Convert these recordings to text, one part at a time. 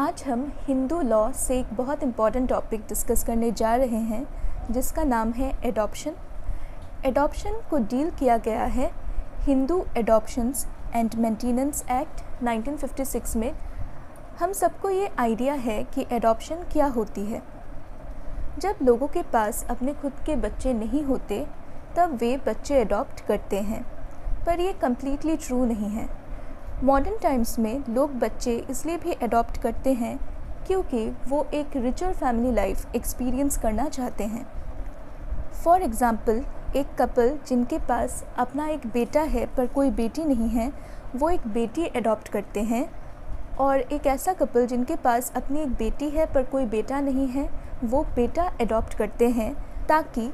आज हम हिंदू लॉ से एक बहुत इम्पॉर्टेंट टॉपिक डिस्कस करने जा रहे हैं जिसका नाम है एडॉप्शन। एडॉप्शन को डील किया गया है हिंदू एडॉप्शंस एंड मेंटेनेंस एक्ट 1956 में। हम सबको ये आइडिया है कि एडॉप्शन क्या होती है। जब लोगों के पास अपने खुद के बच्चे नहीं होते तब वे बच्चे अडॉप्ट करते हैं, पर ये कम्प्लीटली ट्रू नहीं है। मॉडर्न टाइम्स में लोग बच्चे इसलिए भी अडॉप्ट करते हैं क्योंकि वो एक रिचर फैमिली लाइफ एक्सपीरियंस करना चाहते हैं। फॉर एग्ज़ाम्पल, एक कपल जिनके पास अपना एक बेटा है पर कोई बेटी नहीं है, वो एक बेटी अडॉप्ट करते हैं, और एक ऐसा कपल जिनके पास अपनी एक बेटी है पर कोई बेटा नहीं है, वो बेटा अडॉप्ट करते हैं ताकि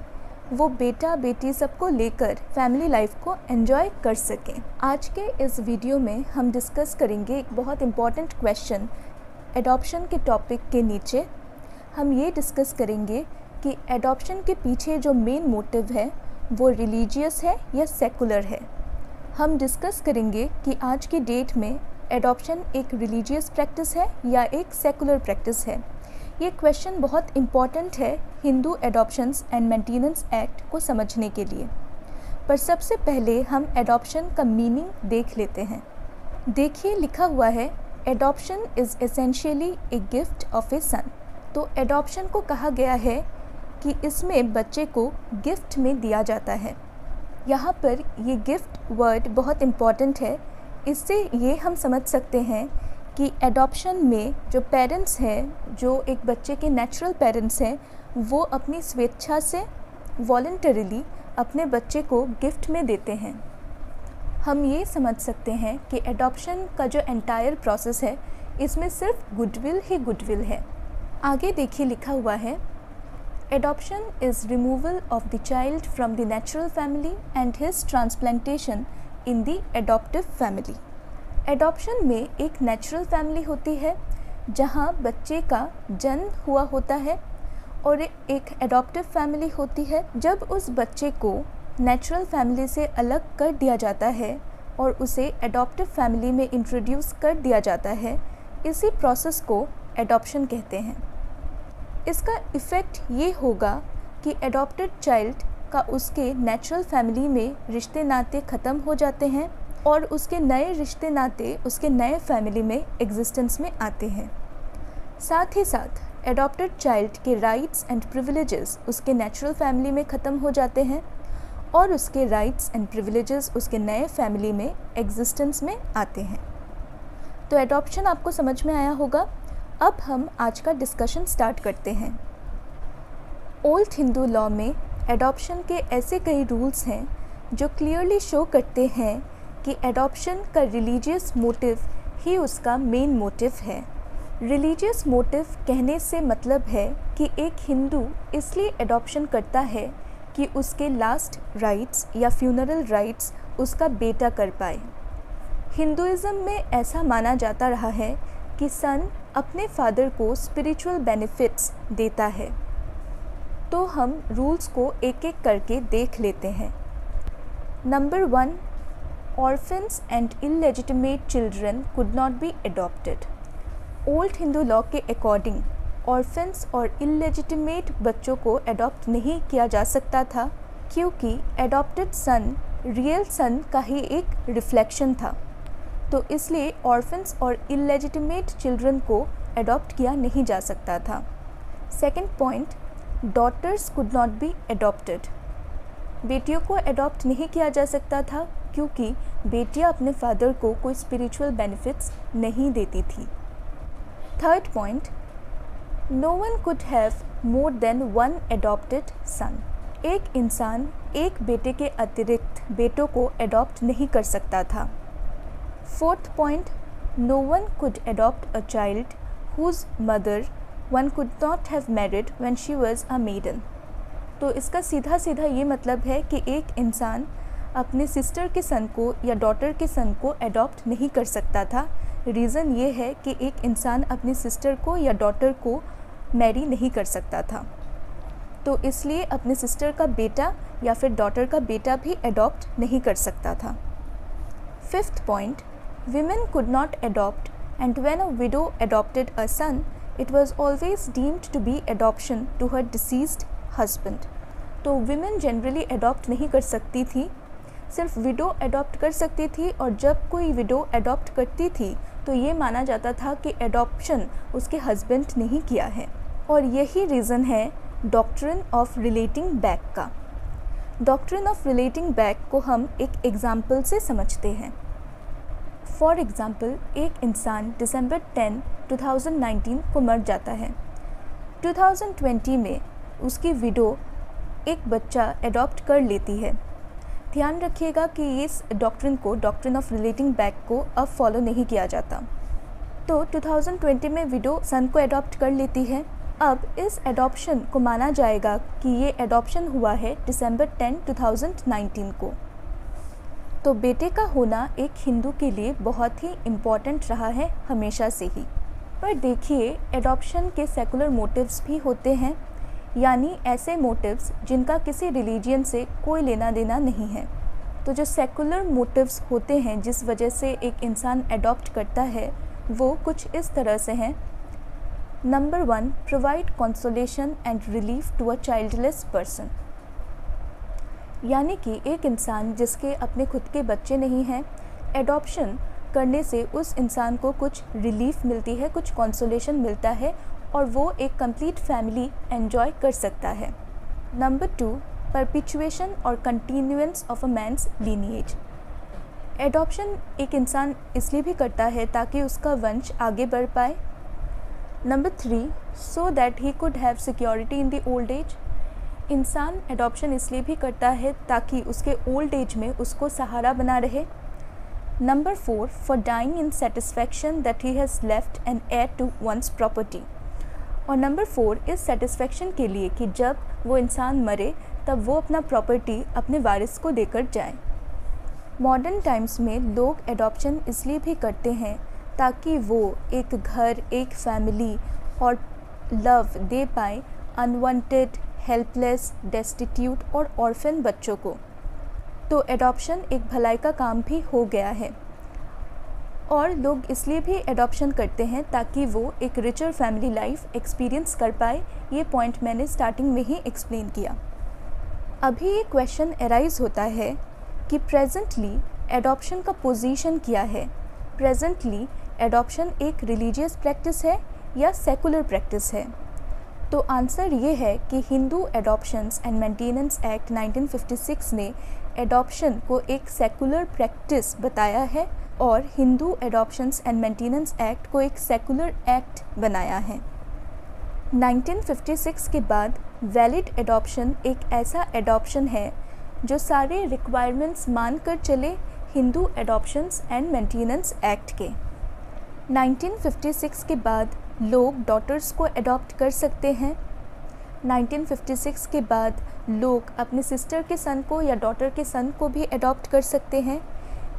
वो बेटा बेटी सबको लेकर फैमिली लाइफ को एंजॉय कर सकें। आज के इस वीडियो में हम डिस्कस करेंगे एक बहुत इम्पॉर्टेंट क्वेश्चन एडॉप्शन के टॉपिक के नीचे। हम ये डिस्कस करेंगे कि एडॉप्शन के पीछे जो मेन मोटिव है वो रिलीजियस है या सेकुलर है। हम डिस्कस करेंगे कि आज की डेट में एडॉप्शन एक रिलीजियस प्रैक्टिस है या एक सेकुलर प्रैक्टिस है। ये क्वेश्चन बहुत इम्पॉर्टेंट है हिंदू एडॉप्शंस एंड मेंटेनेंस एक्ट को समझने के लिए। पर सबसे पहले हम एडॉप्शन का मीनिंग देख लेते हैं। देखिए, लिखा हुआ है adoption is essentially a gift of a son. तो एडॉप्शन को कहा गया है कि इसमें बच्चे को गिफ्ट में दिया जाता है। यहाँ पर ये गिफ्ट वर्ड बहुत इम्पॉर्टेंट है। इससे ये हम समझ सकते हैं कि एडॉप्शन में जो पेरेंट्स हैं, जो एक बच्चे के नेचुरल पेरेंट्स हैं, वो अपनी स्वेच्छा से वॉलंटरीली अपने बच्चे को गिफ्ट में देते हैं। हम ये समझ सकते हैं कि एडॉप्शन का जो एंटायर प्रोसेस है इसमें सिर्फ गुडविल ही गुडविल है। आगे देखिए, लिखा हुआ है adoption is removal of the child from the natural family and his transplantation in the adaptive family. Adoption में एक नेचुरल फैमिली होती है जहाँ बच्चे का जन्म हुआ होता है, और एक एडॉप्टिव फैमिली होती है जब उस बच्चे को नेचुरल फैमिली से अलग कर दिया जाता है और उसे एडॉप्टिव फैमिली में इंट्रोड्यूस कर दिया जाता है। इसी प्रोसेस को एडॉप्शन कहते हैं। इसका इफ़ेक्ट ये होगा कि एडॉप्टेड चाइल्ड का उसके नेचुरल फैमिली में रिश्ते नाते ख़त्म हो जाते हैं और उसके नए रिश्ते नाते उसके नए फैमिली में एग्जिस्टेंस में आते हैं। साथ ही साथ एडॉप्टेड चाइल्ड के राइट्स एंड प्रिविलेजेस उसके नेचुरल फैमिली में ख़त्म हो जाते हैं और उसके राइट्स एंड प्रिविलेजेस उसके नए फैमिली में एग्जिस्टेंस में आते हैं। तो एडॉप्शन आपको समझ में आया होगा। अब हम आज का डिस्कशन स्टार्ट करते हैं। ओल्ड हिंदू लॉ में एडॉप्शन के ऐसे कई रूल्स हैं जो क्लियरली शो करते हैं कि एडॉप्शन का रिलीजियस मोटिव ही उसका मेन मोटिव है। रिलीजियस मोटिव कहने से मतलब है कि एक हिंदू इसलिए एडॉप्शन करता है कि उसके लास्ट राइट्स या फ्यूनरल राइट्स उसका बेटा कर पाए। हिंदुइज़्म में ऐसा माना जाता रहा है कि सन अपने फादर को स्पिरिचुअल बेनिफिट्स देता है। तो हम रूल्स को एक एक करके देख लेते हैं। Number 1, orphans and illegitimate children could not be adopted. Old Hindu law के अकॉर्डिंग ऑर्फन्स और इलेजिटिमेट बच्चों को अडॉप्ट नहीं किया जा सकता था क्योंकि एडॉप्टेड सन रियल सन का ही एक रिफ्लेक्शन था। तो इसलिए ऑर्फन्स और इलेजिटिमेट चिल्ड्रन को अडॉप्ट किया नहीं जा सकता था। Second point, daughters could not be adopted. बेटियों को अडॉप्ट नहीं किया जा सकता था क्योंकि बेटियां अपने फादर को कोई स्पिरिचुअल बेनिफिट्स नहीं देती थी। Third point, no one could have more than one adopted son. एक इंसान एक बेटे के अतिरिक्त बेटों को अडॉप्ट नहीं कर सकता था। Fourth point, no one could adopt a child whose mother one could not have married when she was a maiden. तो इसका सीधा सीधा ये मतलब है कि एक इंसान अपने सिस्टर के सन को या डॉटर के सन को अडॉप्ट नहीं कर सकता था। रीज़न ये है कि एक इंसान अपनी सिस्टर को या डॉटर को मैरी नहीं कर सकता था, तो इसलिए अपने सिस्टर का बेटा या फिर डॉटर का बेटा भी अडॉप्ट नहीं कर सकता था। Fifth point, women could not adopt and when a widow adopted a son, it was always deemed to be adoption to her deceased husband. तो women generally adopt नहीं कर सकती थी, सिर्फ विडो अडॉप्ट कर सकती थी, और जब कोई विडो अडॉप्ट करती थी तो ये माना जाता था कि एडॉप्शन उसके हस्बैंड ने ही किया है। और यही रीज़न है डॉक्ट्रिन ऑफ रिलेटिंग बैक का। डॉक्ट्रिन ऑफ रिलेटिंग बैक को हम एक एग्ज़ाम्पल से समझते हैं। फॉर एग्ज़ाम्पल, एक इंसान दिसंबर 10, 2019 को मर जाता है। 2020 में उसकी विडो एक बच्चा अडॉप्ट कर लेती है। ध्यान रखिएगा कि इस डॉक्ट्रिन को, डॉक्ट्रिन ऑफ रिलेटिंग बैक को अब फॉलो नहीं किया जाता। तो 2020 में विडो सन को अडॉप्ट कर लेती है। अब इस एडॉप्शन को माना जाएगा कि ये एडॉप्शन हुआ है दिसंबर 10, 2019 को। तो बेटे का होना एक हिंदू के लिए बहुत ही इम्पॉर्टेंट रहा है हमेशा से ही। पर देखिए, एडॉप्शन के सेकुलर मोटिव्स भी होते हैं, यानी ऐसे मोटिव्स जिनका किसी रिलीजियन से कोई लेना देना नहीं है। तो जो सेकुलर मोटिव्स होते हैं जिस वजह से एक इंसान अडॉप्ट करता है, वो कुछ इस तरह से हैं। Number 1, provide consolation and relief to a childless person. यानी कि एक इंसान जिसके अपने खुद के बच्चे नहीं हैं, एडॉप्शन करने से उस इंसान को कुछ रिलीफ मिलती है, कुछ कंसोलेशन मिलता है, और वो एक कंप्लीट फैमिली एंजॉय कर सकता है। नंबर 2, परपिचुएशन और continuance of a man's lineage. Adoption एक इंसान इसलिए भी करता है ताकि उसका वंश आगे बढ़ पाए। Number 3, so that he could have security in the old age. इंसान एडॉप्शन इसलिए भी करता है ताकि उसके ओल्ड एज में उसको सहारा बना रहे। Number 4, for dying in satisfaction that he has left an heir to one's property. और नंबर 4 इस सेटिस्फैक्शन के लिए कि जब वो इंसान मरे तब वो अपना प्रॉपर्टी अपने वारिस को देकर जाए। मॉडर्न टाइम्स में लोग एडॉप्शन इसलिए भी करते हैं ताकि वो एक घर, एक फैमिली और लव दे पाए अनवांटेड, हेल्पलेस, डेस्टिट्यूट और ऑर्फन बच्चों को। तो एडॉप्शन एक भलाई का काम भी हो गया है, और लोग इसलिए भी एडॉप्शन करते हैं ताकि वो एक रिचर फैमिली लाइफ एक्सपीरियंस कर पाए। ये पॉइंट मैंने स्टार्टिंग में ही एक्सप्लेन किया। अभी ये क्वेश्चन अराइज होता है कि प्रेजेंटली एडॉप्शन का पोजीशन क्या है। प्रेजेंटली एडॉप्शन एक रिलीजियस प्रैक्टिस है या सेकुलर प्रैक्टिस है। तो आंसर ये है कि हिंदू एडॉप्शंस एंड मेंटेनेंस एक्ट 1956 ने एडॉप्शन को एक सेकुलर प्रैक्टिस बताया है, और हिंदू एडॉप्शंस एंड मेंटेनेंस एक्ट को एक सेकुलर एक्ट बनाया है। 1956 के बाद वैलिड एडॉप्शन एक ऐसा एडॉप्शन है जो सारे रिक्वायरमेंट्स मान कर चले हिंदू एडॉप्शंस एंड मेंटेनेंस एक्ट के। 1956 के बाद लोग डॉटर्स को अडॉप्ट कर सकते हैं। 1956 के बाद लोग अपने सिस्टर के सन को या डॉटर के सन को भी अडॉप्ट कर सकते हैं।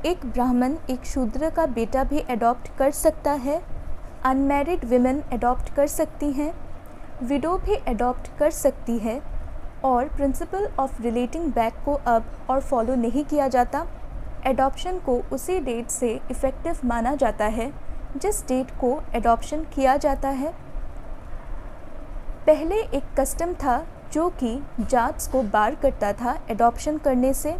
एक ब्राह्मण एक शूद्र का बेटा भी अडॉप्ट कर सकता है। अनमैरिड विमेन अडॉप्ट कर सकती हैं। विडो भी अडॉप्ट कर सकती है। और प्रिंसिपल ऑफ रिलेटिंग बैक को अब और फॉलो नहीं किया जाता। एडॉप्शन को उसी डेट से इफ़ेक्टिव माना जाता है जिस डेट को एडॉप्शन किया जाता है। पहले एक कस्टम था जो कि जाट्स को बार करता था एडॉप्शन करने से।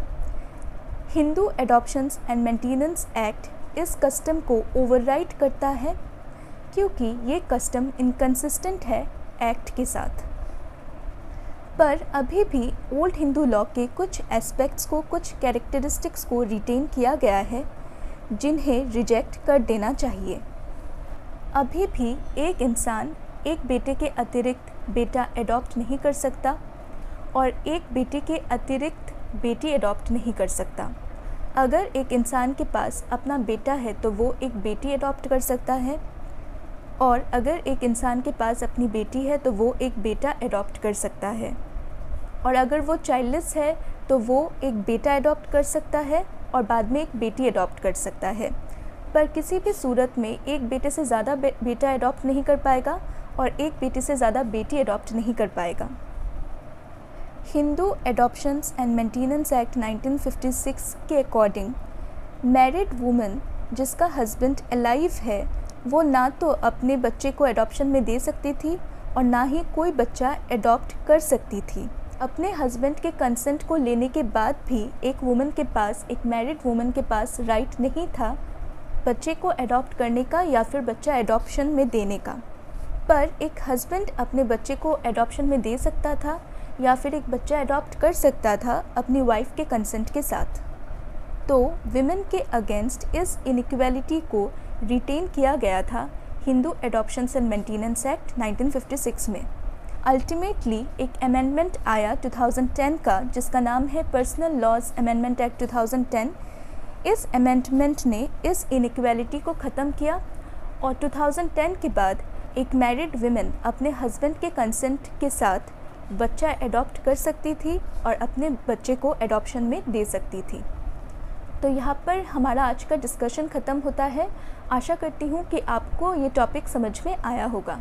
हिंदू एडॉप्शंस एंड मेंटेनेंस एक्ट इस कस्टम को ओवरराइड करता है, क्योंकि ये कस्टम इनकंसिस्टेंट है एक्ट के साथ। पर अभी भी ओल्ड हिंदू लॉ के कुछ एस्पेक्ट्स को, कुछ कैरेक्टरिस्टिक्स को रिटेन किया गया है जिन्हें रिजेक्ट कर देना चाहिए। अभी भी एक इंसान एक बेटे के अतिरिक्त बेटा अडॉप्ट नहीं कर सकता, और एक बेटे के अतिरिक्त बेटी अडॉप्ट नहीं कर सकता। अगर एक इंसान के पास अपना बेटा है तो वो एक बेटी अडॉप्ट कर सकता है, और अगर एक इंसान के पास अपनी बेटी है तो वो एक बेटा अडॉप्ट कर सकता है, और अगर वो चाइल्डलेस है तो वो एक बेटा अडॉप्ट कर सकता है और बाद में एक बेटी अडॉप्ट कर सकता है। पर किसी भी सूरत में एक बेटे से ज़्यादा बेटा अडॉप्ट नहीं कर पाएगा और एक बेटी से ज़्यादा बेटी अडॉप्ट नहीं कर पाएगा। हिंदू एडॉप्शंस एंड मेंटेनेंस एक्ट 1956 के अकॉर्डिंग मैरिड वुमन जिसका हस्बैंड अलाइव है वो ना तो अपने बच्चे को एडॉप्शन में दे सकती थी और ना ही कोई बच्चा एडॉप्ट कर सकती थी। अपने हस्बैंड के कंसेंट को लेने के बाद भी एक वुमन के पास, एक मैरिड वुमन के पास राइट नहीं था बच्चे को एडॉप्ट करने का या फिर बच्चा एडॉप्शन में देने का। पर एक हस्बैंड अपने बच्चे को एडॉप्शन में दे सकता था या फिर एक बच्चा एडॉप्ट कर सकता था अपनी वाइफ के कंसेंट के साथ। तो विमेन के अगेंस्ट इस इनइक्वालिटी को रिटेन किया गया था हिंदू एडॉप्शंस एंड मेंटेनेंस एक्ट 1956 में। अल्टीमेटली एक अमेंडमेंट आया 2010 का जिसका नाम है पर्सनल लॉज अमेंडमेंट एक्ट 2010। इस अमेंडमेंट ने इस इनइक्वालिटी को ख़त्म किया और 2010 के बाद एक मैरिड विमेन अपने हस्बैंड के कंसेंट के साथ बच्चा एडॉप्ट कर सकती थी और अपने बच्चे को एडॉप्शन में दे सकती थी। तो यहाँ पर हमारा आज का डिस्कशन ख़त्म होता है। आशा करती हूँ कि आपको ये टॉपिक समझ में आया होगा।